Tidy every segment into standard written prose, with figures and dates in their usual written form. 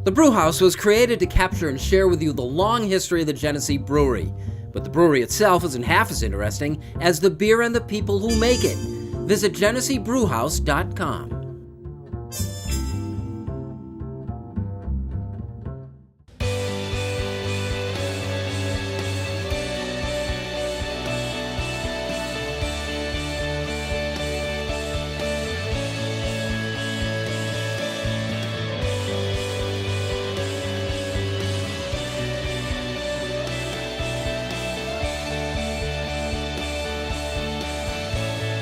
The Brewhouse was created to capture and share with you the long history of the Genesee Brewery. But the brewery itself isn't half as interesting as the beer and the people who make it. Visit GeneseeBrewhouse.com.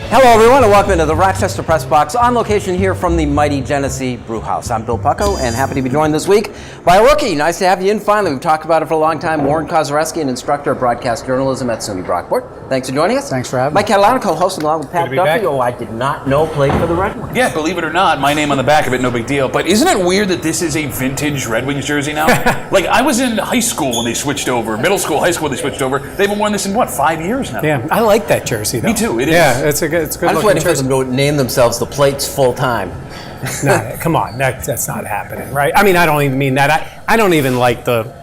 Hello everyone and welcome to the Rochester Press Box on location here from the mighty Genesee Brewhouse. I'm Bill Pucko and happy to be joined this week by a rookie. Nice to have you in finally. We've talked about it for a long time. Warren Kozireski, an instructor of broadcast journalism at SUNY Brockport. Thanks for joining us. Thanks for having me. Mike Catalana, co-host along with Pat Duffy. Back. Oh, I did not know played for the Red Wings. Yeah, believe it or not, my name on the back of it, no big deal. But isn't it weird that this is a vintage Red Wings jersey now? Like, I was in high school when they switched over, middle school, high school when they switched over. They haven't worn this in, 5 years now? Yeah, I like that jersey, though. Me too, it is. Yeah, it's a good I'm just waiting for jersey. them to name themselves the Plates full time. No, come on, that's not happening, right? I mean, I don't even mean that. I don't even like the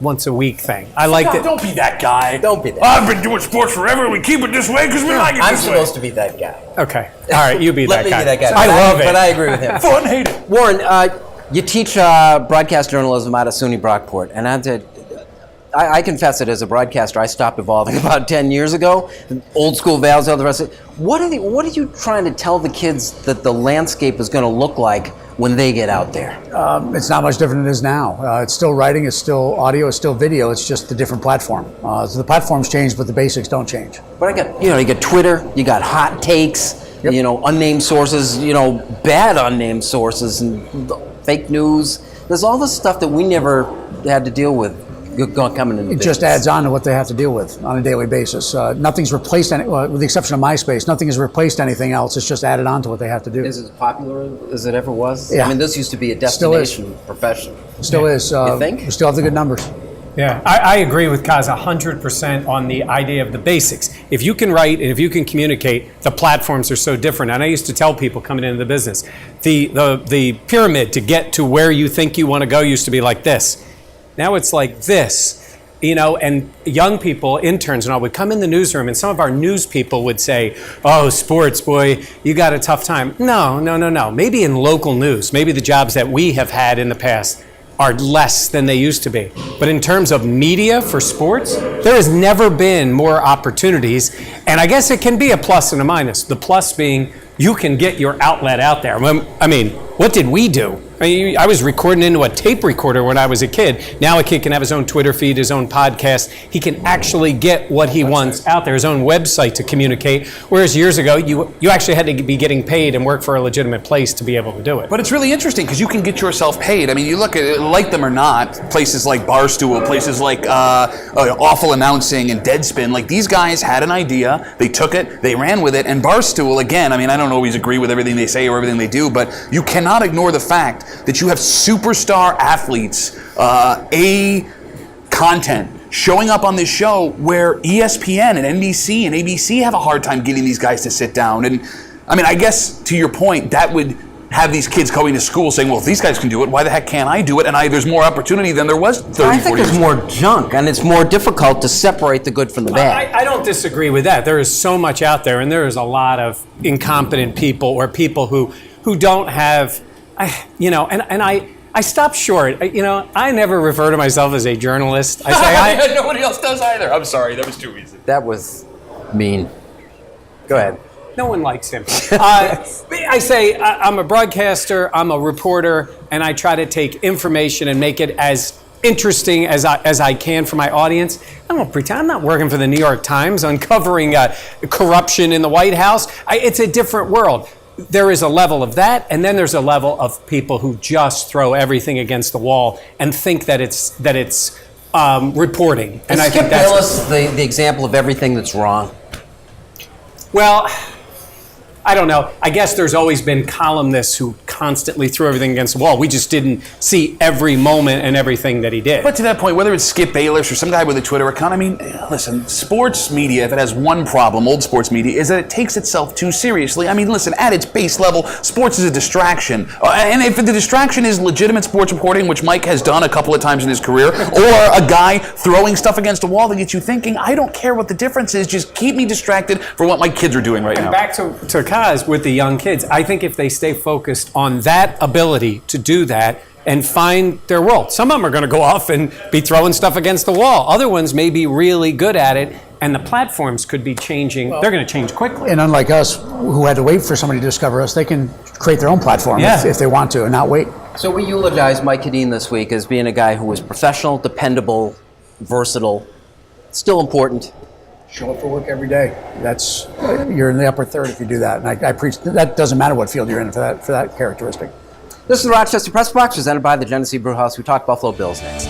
once a week thing. I like it. Don't be that guy. Don't be that. I've been doing sports forever. We keep it this way because we like it I'm this way. supposed to be that guy. Okay, all right, you be Let that guy. me be that guy. I love it. But I agree with him. Fun, hate it. Warren, you teach broadcast journalism out of SUNY Brockport, and I confess it, as a broadcaster, I stopped evolving about 10 years ago. Old school values, all the rest of it. What are you trying to tell the kids that the landscape is going to look like when they get out there? It's not much different than it is now. It's still writing, it's still audio, it's still video. It's just a different platform. So the platforms change, but the basics don't change. But you got Twitter, you got hot takes, Yep. Unnamed sources, bad unnamed sources and fake news. There's all this stuff that we never had to deal with. Coming in It just adds on to what they have to deal with on a daily basis. Nothing's replaced, with the exception of MySpace, nothing has replaced anything else. It's just added on to what they have to do. Is it as popular as it ever was? Yeah. I mean, this used to be a destination profession. Still is. You think? We still have the good numbers. Yeah, I agree with Kaz 100% on the idea of the basics. If you can write and if you can communicate, the platforms are so different. And I used to tell people coming into the business, the pyramid to get to where you think you want to go used to be like this. Now it's like this, and young people, interns and all, would come in the newsroom and some of our news people would say, oh, sports, boy, you got a tough time. No. Maybe in local news, maybe the jobs that we have had in the past are less than they used to be. But in terms of media for sports, there has never been more opportunities. And I guess it can be a plus and a minus. The plus being you can get your outlet out there. I mean, what did we do? I was recording into a tape recorder when I was a kid. Now a kid can have his own Twitter feed, his own podcast. He can actually get what he wants out there, his own website to communicate. Whereas years ago, you actually had to be getting paid and work for a legitimate place to be able to do it. But it's really interesting because you can get yourself paid. I mean, you look at it, like them or not, places like Barstool, places like Awful Announcing and Deadspin, like these guys had an idea, they took it, they ran with it, and Barstool, again, I mean, I don't always agree with everything they say or everything they do, but you cannot ignore the fact that you have superstar athletes, content showing up on this show where ESPN and NBC and ABC have a hard time getting these guys to sit down. And I mean, I guess to your point, that would have these kids going to school saying, well, if these guys can do it, why the heck can't I do it? And there's more opportunity than there was 30, 40 I think years there's ago. more junk, and it's more difficult to separate the good from the bad. I don't disagree with that. There is so much out there, and there is a lot of incompetent people or people who don't have, I stop short. I never refer to myself as a journalist. I say nobody else does either. I'm sorry, that was too easy. That was mean. Go ahead. no one likes him. I say I'm a broadcaster, I'm a reporter, and I try to take information and make it as interesting as I can for my audience. I don't pretend I'm not working for the New York Times uncovering corruption in the White House. It's a different world. There is a level of that, and then there's a level of people who just throw everything against the wall and think that it's reporting. And I Skip think that's Bayless the example of everything that's wrong. well. I don't know. I guess there's always been columnists who constantly threw everything against the wall. We just didn't see every moment and everything that he did. But to that point, whether it's Skip Bayless or some guy with a Twitter account, I mean, listen, sports media, if it has one problem, old sports media, is that it takes itself too seriously. I mean, listen, at its base level, sports is a distraction. And if the distraction is legitimate sports reporting, which Mike has done a couple of times in his career, or a guy throwing stuff against a wall that gets you thinking, I don't care what the difference is, just keep me distracted for what my kids are doing right now. Back to Kaz with the young kids, I think if they stay focused on that ability to do that and find their role, some of them are going to go off and be throwing stuff against the wall. Other ones may be really good at it, and the platforms could be changing. They're going to change quickly. And unlike us, who had to wait for somebody to discover us, they can create their own platform if they want to and not wait. So we eulogize Mike Kadeen this week as being a guy who was professional, dependable, versatile, still important. Show up for work every day. That's you're in the upper third if you do that. And I preach that doesn't matter what field you're in for that characteristic. This is the Rochester Press Box, presented by the Genesee Brewhouse. We talk Buffalo Bills next.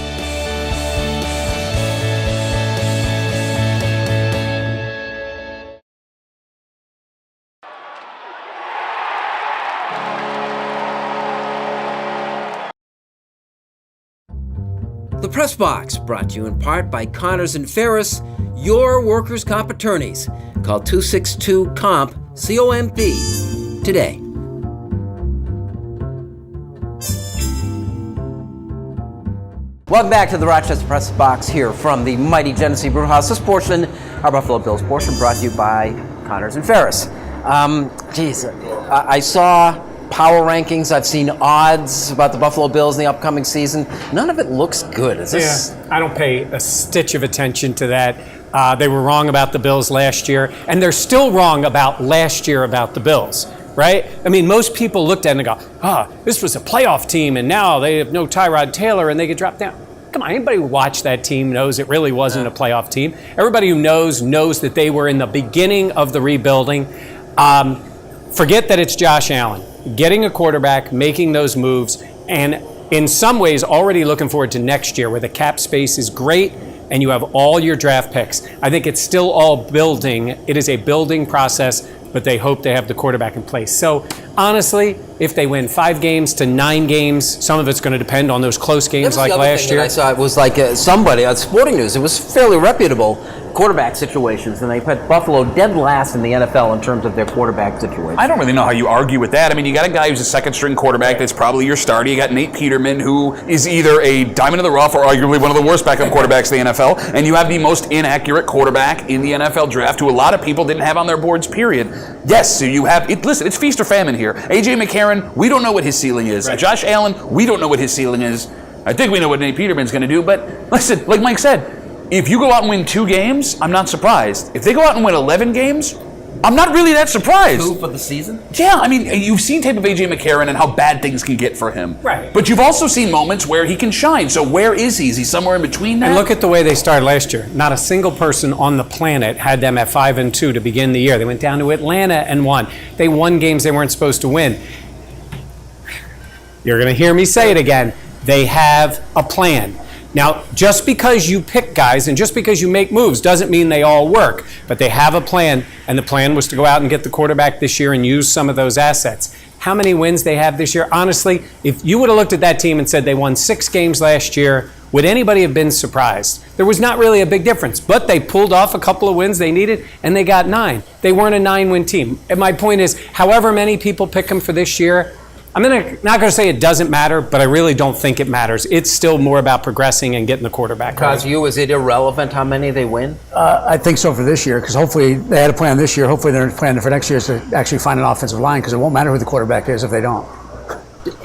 The Press Box, brought to you in part by Connors and Ferris, your workers' comp attorneys. Call 262-COMP, C-O-M-P, today. Welcome back to the Rochester Press Box here from the mighty Genesee Brewhouse. This portion, our Buffalo Bills portion, brought to you by Connors and Ferris. I saw power rankings. I've seen odds about the Buffalo Bills in the upcoming season. None of it looks good. Is this? Yeah, I don't pay a stitch of attention to that. They were wrong about the Bills last year, and they're still wrong about last year about the Bills, right? I mean, most people looked at it and go, this was a playoff team, and now they have no Tyrod Taylor, and they get dropped down. Come on, anybody who watched that team knows it really wasn't a playoff team. Everybody who knows that they were in the beginning of the rebuilding. Forget that it's Josh Allen. Getting a quarterback, making those moves, and in some ways already looking forward to next year where the cap space is great and you have all your draft picks. I think it's still all building. It is a building process, but they hope they have the quarterback in place. So honestly, if they win 5 games to 9 games, some of it's going to depend on those close games like last year. I saw it was like somebody on Sporting News. It was fairly reputable quarterback situations, and they put Buffalo dead last in the NFL in terms of their quarterback situation. I don't really know how you argue with that. I mean, you got a guy who's a second-string quarterback that's probably your starter. You got Nate Peterman, who is either a diamond in the rough or arguably one of the worst backup quarterbacks in the NFL, and you have the most inaccurate quarterback in the NFL draft, who a lot of people didn't have on their boards, period. Yes, so you have it. Listen, it's feast or famine here. A.J. McCarron, we don't know what his ceiling is. Right. Josh Allen, we don't know what his ceiling is. I think we know what Nate Peterman's going to do, but listen, like Mike said, if you go out and win 2 games, I'm not surprised. If they go out and win 11 games, I'm not really that surprised. 2 for the season? Yeah, I mean, you've seen tape of A.J. McCarron and how bad things can get for him. Right. But you've also seen moments where he can shine. So where is he? Is he somewhere in between that? And look at the way they started last year. Not a single person on the planet had them at 5-2 to begin the year. They went down to Atlanta and won. They won games they weren't supposed to win. You're going to hear me say it again. They have a plan. Now, just because you pick guys and just because you make moves doesn't mean they all work, but they have a plan, and the plan was to go out and get the quarterback this year and use some of those assets. How many wins they have this year? Honestly, if you would have looked at that team and said they won 6 games last year, would anybody have been surprised? There was not really a big difference, but they pulled off a couple of wins they needed, and they got 9. They weren't a 9-win team. And my point is, however many people pick them for this year, I'm not going to say it doesn't matter, but I really don't think it matters. It's still more about progressing and getting the quarterback. Because is it irrelevant how many they win? I think so for this year, because hopefully they had a plan this year. Hopefully their plan for next year is to actually find an offensive line, because it won't matter who the quarterback is if they don't.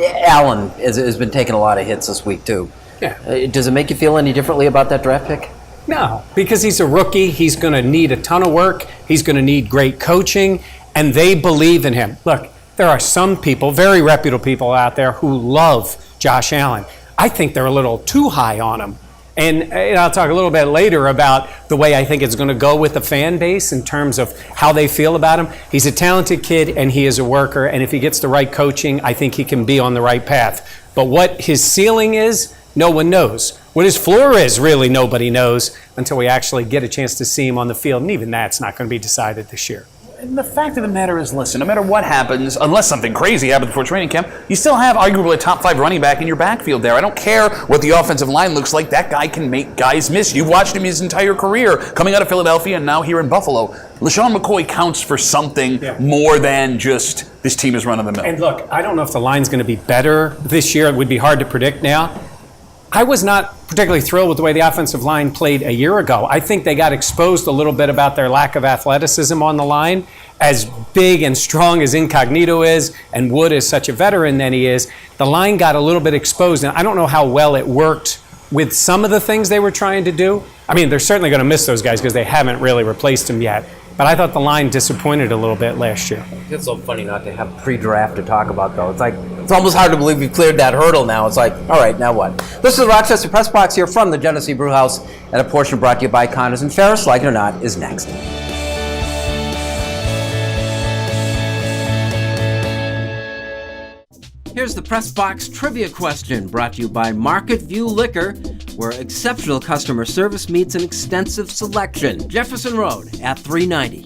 Allen has been taking a lot of hits this week, too. Yeah. Does it make you feel any differently about that draft pick? No, because he's a rookie. He's going to need a ton of work. He's going to need great coaching, and they believe in him. Look, there are some people, very reputable people out there, who love Josh Allen. I think they're a little too high on him. And I'll talk a little bit later about the way I think it's going to go with the fan base in terms of how they feel about him. He's a talented kid, and he is a worker. And if he gets the right coaching, I think he can be on the right path. But what his ceiling is, no one knows. What his floor is, really nobody knows until we actually get a chance to see him on the field. And even that's not going to be decided this year. And the fact of the matter is, listen, no matter what happens, unless something crazy happens before training camp, you still have arguably a top 5 running back in your backfield there. I don't care what the offensive line looks like. That guy can make guys miss. You've watched him his entire career, coming out of Philadelphia and now here in Buffalo. LeSean McCoy counts for something more than just this team is run-of-the-mill. And look, I don't know if the line's going to be better this year. It would be hard to predict now. I was not particularly thrilled with the way the offensive line played a year ago. I think they got exposed a little bit about their lack of athleticism on the line. As big and strong as Incognito is, and Wood is such a veteran than he is, the line got a little bit exposed, and I don't know how well it worked with some of the things they were trying to do. I mean, they're certainly going to miss those guys because they haven't really replaced them yet. But I thought the line disappointed a little bit last year. It's so funny not to have pre-draft to talk about, though. It's almost hard to believe we've cleared that hurdle now. It's like, all right, now what? This is the Rochester Press Box here from the Genesee Brewhouse, and a portion brought to you by Connors and Ferris, like it or not, is next. Here's the Press Box Trivia question, brought to you by Market View Liquor, where exceptional customer service meets an extensive selection. Jefferson Road at 390.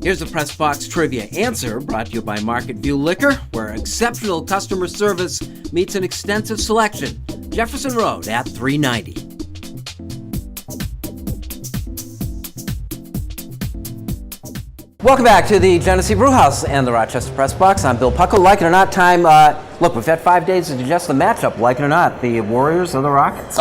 Here's the Press Box Trivia answer, brought to you by Market View Liquor, where exceptional customer service meets an extensive selection. Jefferson Road at 390. Welcome back to the Genesee Brewhouse and the Rochester Press Box. I'm Bill Pucko. Like it or not, time. Look, we've had 5 days to digest the matchup. Like it or not, the Warriors or the Rockets?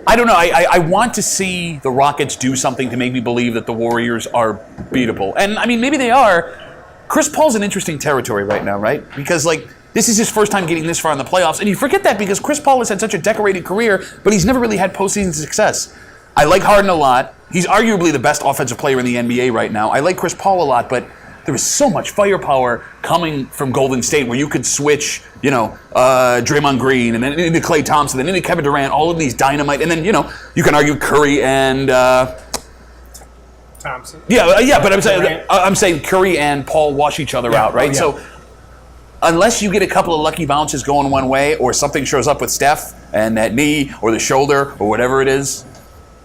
I don't know. I want to see the Rockets do something to make me believe that the Warriors are beatable. And, I mean, maybe they are. Chris Paul's in interesting territory right now, right? Because, this is his first time getting this far in the playoffs. And you forget that because Chris Paul has had such a decorated career, but he's never really had postseason success. I like Harden a lot. He's arguably the best offensive player in the NBA right now. I like Chris Paul a lot, but there is so much firepower coming from Golden State where you could switch, Draymond Green and then into Klay Thompson, then into Kevin Durant, all of these dynamite, and then, you can argue Curry and Thompson. Yeah, but I'm saying Curry and Paul wash each other out, right? So unless you get a couple of lucky bounces going one way or something shows up with Steph and that knee or the shoulder or whatever it is,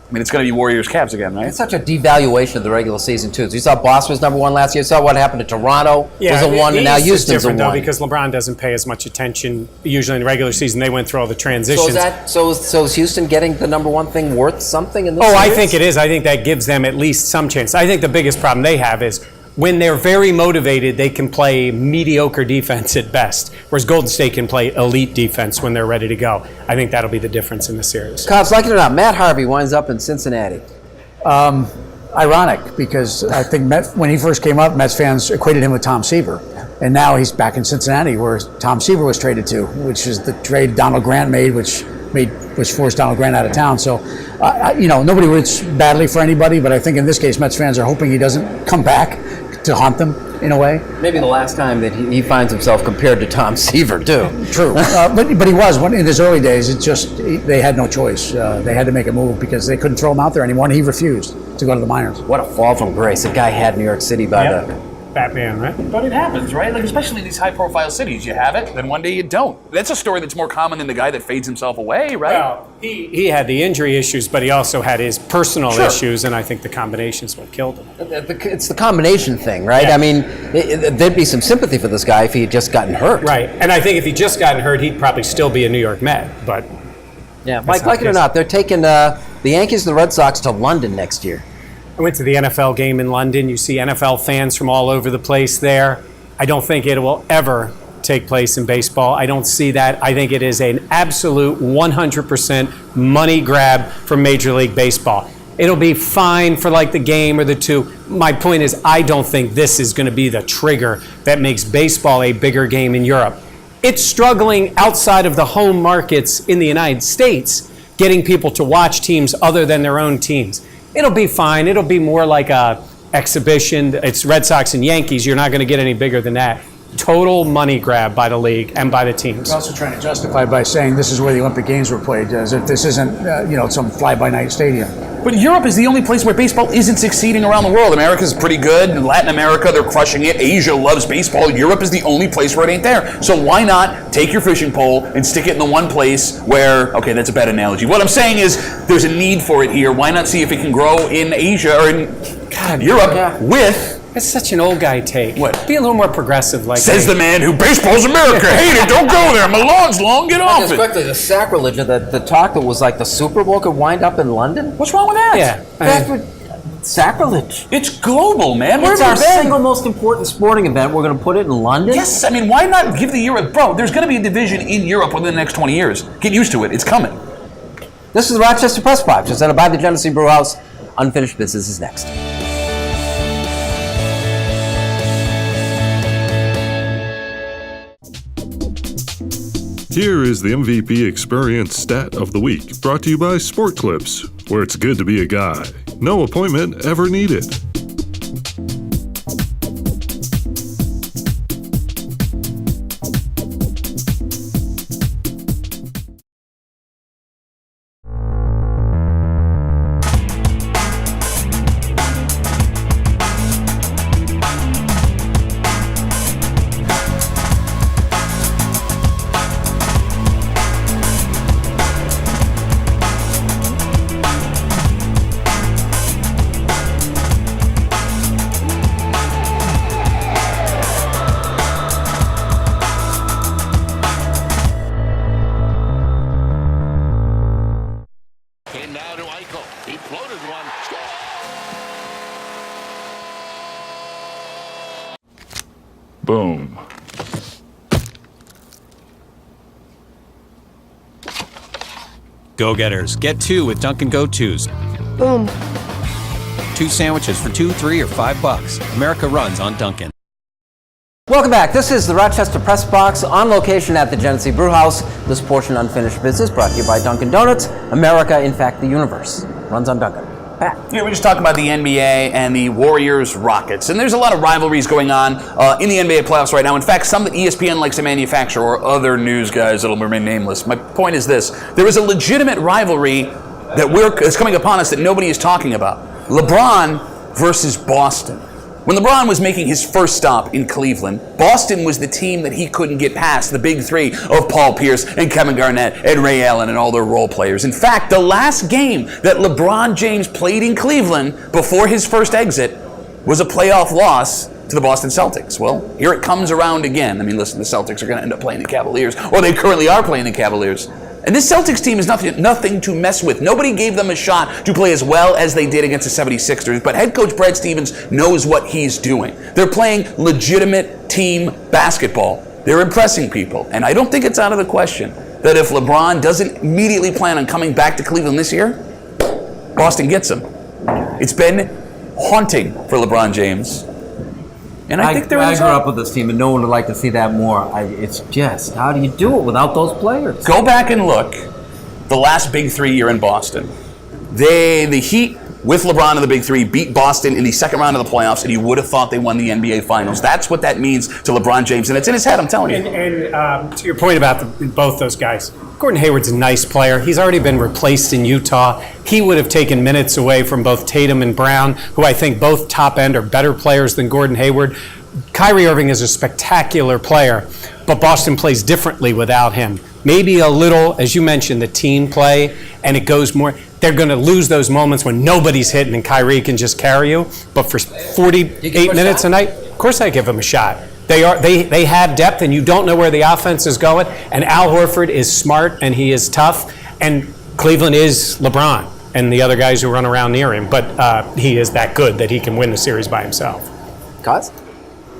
I mean, it's going to be Warriors-Cavs again, right? It's such a devaluation of the regular season, too. So you saw Boston was number 1 last year. You saw what happened to Toronto was a 1, and now Houston's a 1. Though, because LeBron doesn't pay as much attention usually in the regular season. They went through all the transitions. So is Houston getting the number 1 thing worth something in this series? I think it is. I think that gives them at least some chance. I think the biggest problem they have is when they're very motivated, they can play mediocre defense at best, whereas Golden State can play elite defense when they're ready to go. I think that'll be the difference in the series. Cops, like it or not, Matt Harvey winds up in Cincinnati. Ironic, because I think when he first came up, Mets fans equated him with Tom Seaver. And now he's back in Cincinnati, where Tom Seaver was traded to, which is the trade Donald Grant made, which forced Donald Grant out of town. So, nobody roots badly for anybody, but I think in this case, Mets fans are hoping he doesn't come back to haunt them in a way. Maybe the last time that he finds himself compared to Tom Seaver, too. True. But he was. In his early days, they had no choice. They had to make a move because they couldn't throw him out there anymore, and he refused to go to the minors. What a fall from grace. The guy had New York City by the... Batman, right? But it happens, right? Especially in these high-profile cities. You have it, then one day you don't. That's a story that's more common than the guy that fades himself away, right? Well, he had the injury issues, but he also had his personal issues, and I think the combination is what killed him. It's the combination thing, right? Yeah. I mean, there'd be some sympathy for this guy if he had just gotten hurt. Right, and I think if he just gotten hurt, he'd probably still be a New York Met, but... Yeah, Mike, like it or not, they're taking the Yankees and the Red Sox to London next year. I went to the NFL game in London. You see NFL fans from all over the place there. I don't think it will ever take place in baseball. I don't see that. I think it is an absolute 100% money grab for Major League Baseball. It'll be fine for like the game or the two. My point is, I don't think this is going to be the trigger that makes baseball a bigger game in Europe. It's struggling outside of the home markets in the United States, getting people to watch teams other than their own teams. It'll be fine. It'll be more like a exhibition. It's Red Sox and Yankees. You're not going to get any bigger than that. Total money grab by the league and by the teams. You're also trying to justify by saying this is where the Olympic Games were played, as if this isn't, some fly-by-night stadium. But Europe is the only place where baseball isn't succeeding around the world. America's pretty good. In Latin America, they're crushing it. Asia loves baseball. Europe is the only place where it ain't there. So why not take your fishing pole and stick it in the one place where, okay, that's a bad analogy. What I'm saying is there's a need for it here. Why not see if it can grow in Asia or in Europe with... That's such an old guy take. What? Be a little more progressive like Says the man who baseball's America. Hate it. Don't go there. My lawn's long. Get off Just it. quickly, the sacrilege of the talk that was like the Super Bowl could wind up in London. What's wrong with that? Yeah. That's sacrilege. It's global, man. Where It's have our you been? single most important sporting event. We're going to put it in London? Yes, I mean, why not give the Europe... Bro, there's going to be a division in Europe within the next 20 years. Get used to it. It's coming. This is the Rochester Press Box, presented by the Genesee Brew House. Unfinished Business is next. Here is the MVP Experience Stat of the Week, brought to you by Sport Clips, where it's good to be a guy. No appointment ever needed. Boom. Go-getters, get two with Dunkin' Go-Tos. Boom. 2 sandwiches for $2, $3, or $5. America runs on Dunkin'. Welcome back. This is the Rochester Press Box on location at the Genesee Brew House. This portion Unfinished Business brought to you by Dunkin' Donuts. America, in fact, the universe runs on Dunkin'. Pat. Yeah, we're just talking about the NBA and the Warriors-Rockets. And there's a lot of rivalries going on in the NBA playoffs right now. In fact, some that ESPN likes to manufacture, or other news guys that'll remain nameless. My point is this. There is a legitimate rivalry that's coming upon us that nobody is talking about. LeBron versus Boston. When LeBron was making his first stop in Cleveland, Boston was the team that he couldn't get past, the big three of Paul Pierce and Kevin Garnett and Ray Allen and all their role players. In fact, the last game that LeBron James played in Cleveland before his first exit was a playoff loss to the Boston Celtics. Well, here it comes around again. I mean, listen, the Celtics are going to end up playing the Cavaliers, or they currently are playing the Cavaliers. And this Celtics team is nothing to mess with. Nobody gave them a shot to play as well as they did against the 76ers, but head coach Brad Stevens knows what he's doing. They're playing legitimate team basketball. They're impressing people. And I don't think it's out of the question that if LeBron doesn't immediately plan on coming back to Cleveland this year, Boston gets him. It's been haunting for LeBron James. And I think I grew up with this team, and no one would like to see that more. It's just, how do you do it without those players? Go back and look. The last Big Three year in Boston. The Heat, with LeBron in the Big Three, beat Boston in the second round of the playoffs, and you would have thought they won the NBA Finals. That's what that means to LeBron James, and it's in his head, I'm telling you. And to your point about both those guys, Gordon Hayward's a nice player. He's already been replaced in Utah. He would have taken minutes away from both Tatum and Brown, who I think both top end are better players than Gordon Hayward. Kyrie Irving is a spectacular player, but Boston plays differently without him. Maybe a little, as you mentioned, the team play, and it goes more. They're going to lose those moments when nobody's hitting and Kyrie can just carry you. But for 48 minutes a night, of course I give him a shot. They have depth, and you don't know where the offense is going. And Al Horford is smart, and he is tough. And Cleveland is LeBron and the other guys who run around near him. But he is that good that he can win the series by himself. Cuz?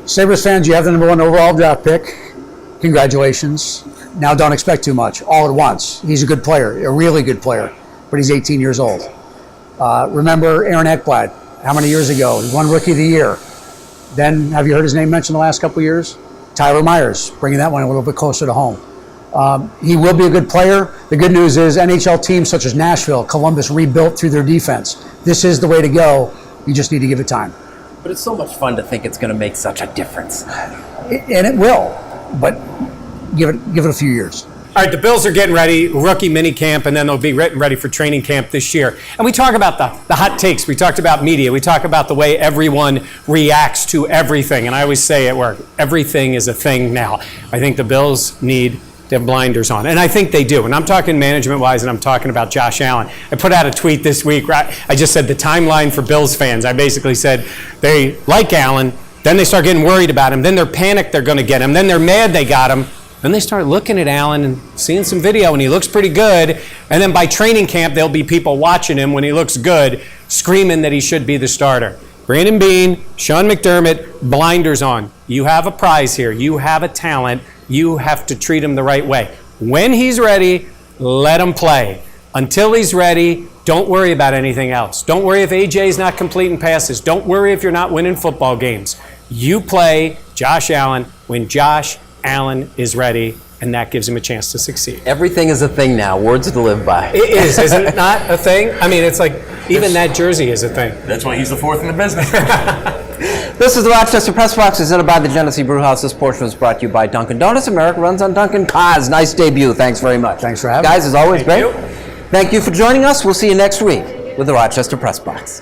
Sabres fans, you have the #1 overall draft pick. Congratulations. Now don't expect too much all at once. He's a good player, a really good player, but he's 18 years old. Remember Aaron Ekblad, how many years ago? He won Rookie of the Year. Then, have you heard his name mentioned the last couple of years? Tyler Myers, bringing that one a little bit closer to home. He will be a good player. The good news is NHL teams such as Nashville, Columbus rebuilt through their defense. This is the way to go. You just need to give it time. But it's so much fun to think it's going to make such a difference. And it will, but give it a few years. All right, the Bills are getting ready, rookie mini camp, and then they'll be ready for training camp this year. And we talk about the hot takes. We talked about media. We talk about the way everyone reacts to everything. And I always say at work, everything is a thing now. I think the Bills need to have blinders on. And I think they do. And I'm talking management-wise, and I'm talking about Josh Allen. I put out a tweet this week. I just said the timeline for Bills fans. I basically said they like Allen, then they start getting worried about him, then they're panicked they're going to get him, then they're mad they got him. Then they start looking at Allen and seeing some video, and he looks pretty good. And then by training camp, there'll be people watching him when he looks good, screaming that he should be the starter. Brandon Beane, Sean McDermott, blinders on. You have a prize here. You have a talent. You have to treat him the right way. When he's ready, let him play. Until he's ready, don't worry about anything else. Don't worry if AJ's not completing passes. Don't worry if you're not winning football games. You play Josh Allen when Josh Allen is ready, and that gives him a chance to succeed. Everything is a thing now. Words to live by. It is, isn't it not a thing? I mean, it's like even that jersey is a thing. That's why he's the fourth in the business. This is the Rochester Press Box, presented by the Genesee Brewhouse. This portion was brought to you by Dunkin' Donuts. America runs on Dunkin'. Kaz, nice debut. Thanks very much. Thanks for having me. Guys, as always, Thank great. Thank you for joining us. We'll see you next week with the Rochester Press Box.